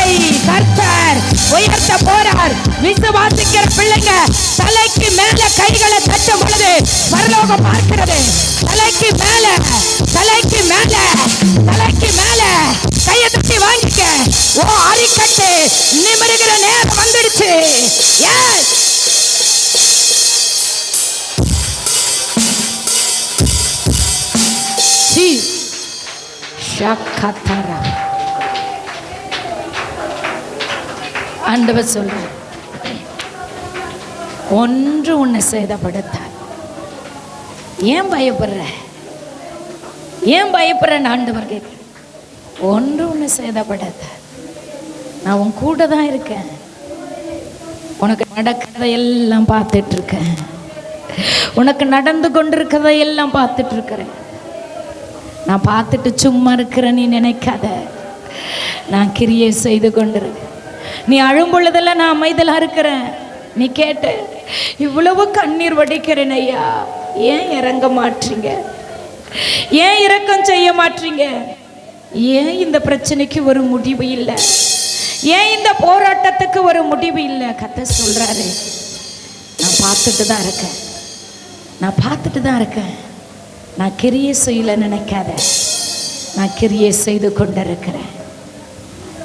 கர்த்தர் உயர்த்த போறார். விசுவாசிக்கிற பிள்ளைங்க தலைக்கு மேல கைகளை தட்டும் பொழுது பரலோகம் பார்க்கிறது. தலைக்கு மேல, தலைக்கு மேல, தலைக்கு மேல கையை தட்டி வாங்கிக்க. ஓ அரிக்கட்டு நிமிருகிற நேரம் வந்துடுச்சு. எஸ், ஆண்டவர் சொல்ற, ஒன்று உன்னை சேதப்படுத்த. ஏன் பயப்படுற? ஏன் பயப்படுறேன் ஆண்டவர் கேட்கிறேன். ஒன்று சேதப்படாத, நான் உன் கூட தான் இருக்கேன். உனக்கு நடக்கிறதையெல்லாம் பார்த்துட்டு இருக்கேன். உனக்கு நடந்து கொண்டிருக்கிறதையெல்லாம் பார்த்துட்டு இருக்கிறேன். நான் பார்த்துட்டு சும்மா இருக்கிறேன் நீ நினைக்காத. நான் கிரியை செய்து கொண்டிருக்கேன். நீ அழும் பொழுதெல்லாம் நான் அமைதலாக இருக்கிறேன். நீ கேட்ட இவ்வளவு கண்ணீர் வடிக்கிறேன் ஐயா, ஏன் இறங்க மாட்டீங்க? ஏன் இரக்கம் செய்ய மாட்டீங்க? ஏன் இந்த பிரச்சனைக்கு ஒரு முடிவு இல்லை? ஏன் இந்த போராட்டத்துக்கு ஒரு முடிவு இல்லை? கர்த்தர் சொல்றாரு, நான் பார்த்துட்டு தான் இருக்கேன், நான் பார்த்துட்டு தான் இருக்கேன். நான் கிரியை செய்யல நினைக்காத, நான் கிரியை செய்து கொண்டிருக்கிறேன்.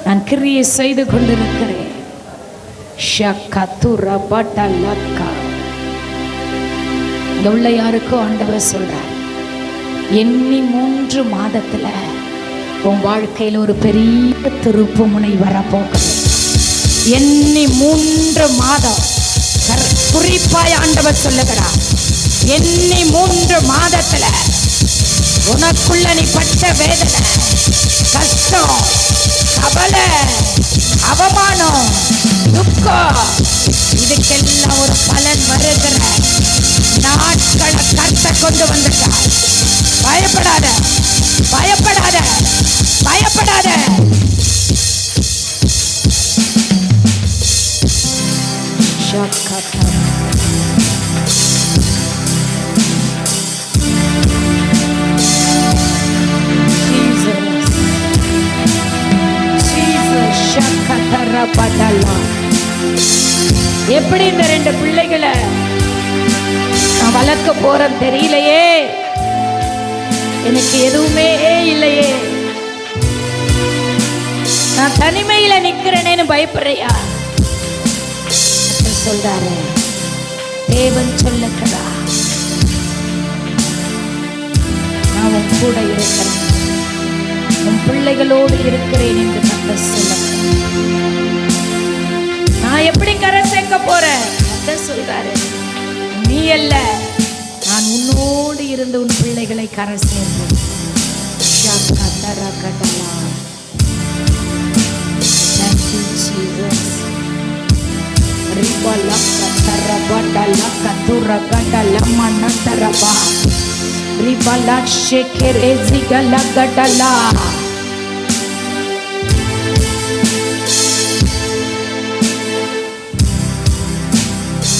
நான் கிரியை செய்து கொண்டிருக்கிறேன். இங்க உள்ள யாருக்கோ ஆண்டவர் சொல்றார், எண்ணி 3 மாதத்துல உன் வாழ்க்கையில் ஒரு பெரிய திருப்பு முனை வரப்போகுது. எண்ணி 3 மாதம் குறிப்பாய் ஆண்டவர் சொல்லுகிறார், எண்ணி 3 மாதத்துல உனக்குள்ள நீ பட்ட வேதனை, கஷ்டம், கவலை, அவமானம், துக்கம், இதுக்கெல்லாம் ஒரு பலன் வருகிற நாட்களை கர்த்தர் கொண்டு வந்துட்டார். பயப்படாத, பயப்படாத, பயப்படாத. எப்படி இந்த 2 பிள்ளைகளை நான் வளர்க்க போறேன் தெரியலையே, எனக்கு எதுவுமே இல்லையே, நான் தனிமையில நிக்கிறேனேன்னு பயப்படுறியா? சொல்றாரு, தேவன் சொல்லுகிறா, நான் உன் கூட இருக்கிறேன், உன் பிள்ளைகளோடு இருக்கிறேன் என்று கர்த்தர் சொல்லுகிறார். நான் எப்படி கரை சேர்க்க போறேன்? கர்த்தர் சொல்றாரு, நீ அல்ல, நான் உன்னோடு இருந்து உன் பிள்ளைகளை கரை சேர்ப்பேன்.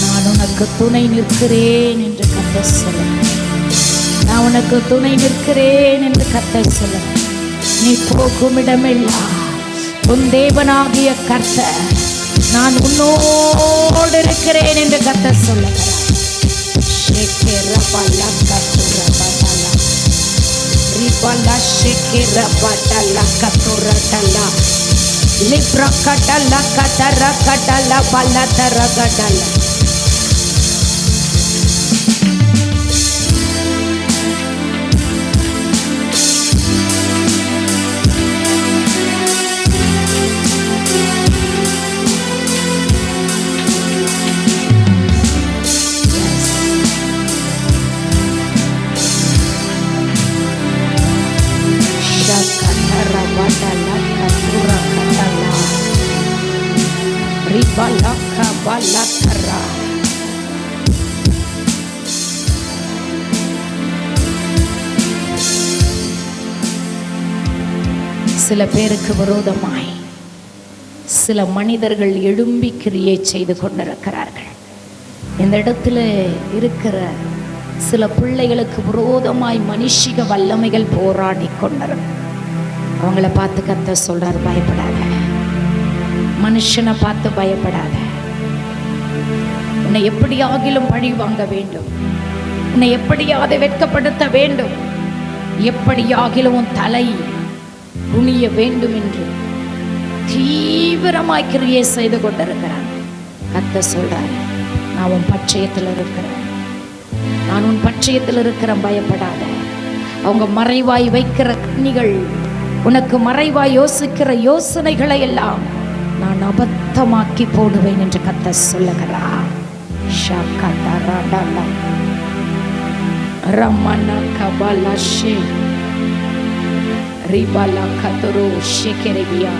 நான் உனக்கு துணை நிற்கிறேன் என்று கர்த்தர் சொல்லுகிறார். நான் உனக்கு துணை நிற்கிறேன் என்று கர்த்தர் சொல்லுகிறார். நீ போகும் இடமெல்லாம் உன் தேவனாகிய கர்த்தர் நான் உன்னோடு இருக்கிறேன் என்று கர்த்தர் சொல்லுகிறார். சில பேருக்கு விரோதமாய் சில மனிதர்கள் எழும்பி கிரியை செய்து கொண்டிருக்கிறார்கள். இந்த இடத்துல இருக்கிற சில பிள்ளைகளுக்கு விரோதமாய் மனுஷிக வல்லமைகள் போராடி கொண்டிருக்கிறார். அவங்கள பார்த்து கர்த்தர் சொல்றாரு, பயப்படாத, மனுஷனை பார்த்து பயப்படாத. உன்னை எப்படியாகிலும் பழி வாங்க வேண்டும், உன்னை எப்படியாவது வெட்கப்படுத்த வேண்டும், எப்படியாகிலும் உன் தலை குனிய வேண்டும் என்று தீவிரமாய் கிரியை செய்து கொண்டிருக்கிறான். கர்த்தர் சொல்றாரு, நான் உன் பட்சயத்தில் இருக்கிறேன், நான் உன் பட்சயத்தில் இருக்கிறேன், பயப்படாத. அவங்க மறைவாய் வைக்கிற கண்ணிகள், உனக்கு மறைவாய் யோசிக்கிற யோசனைகளை எல்லாம் நான் அபத்தமாக்கி போடுவேன் என்று கர்த்தர் சொல்லுகிறார். ரமண கபலஷே ரிபலா கதரோ ஷெகெரேபியா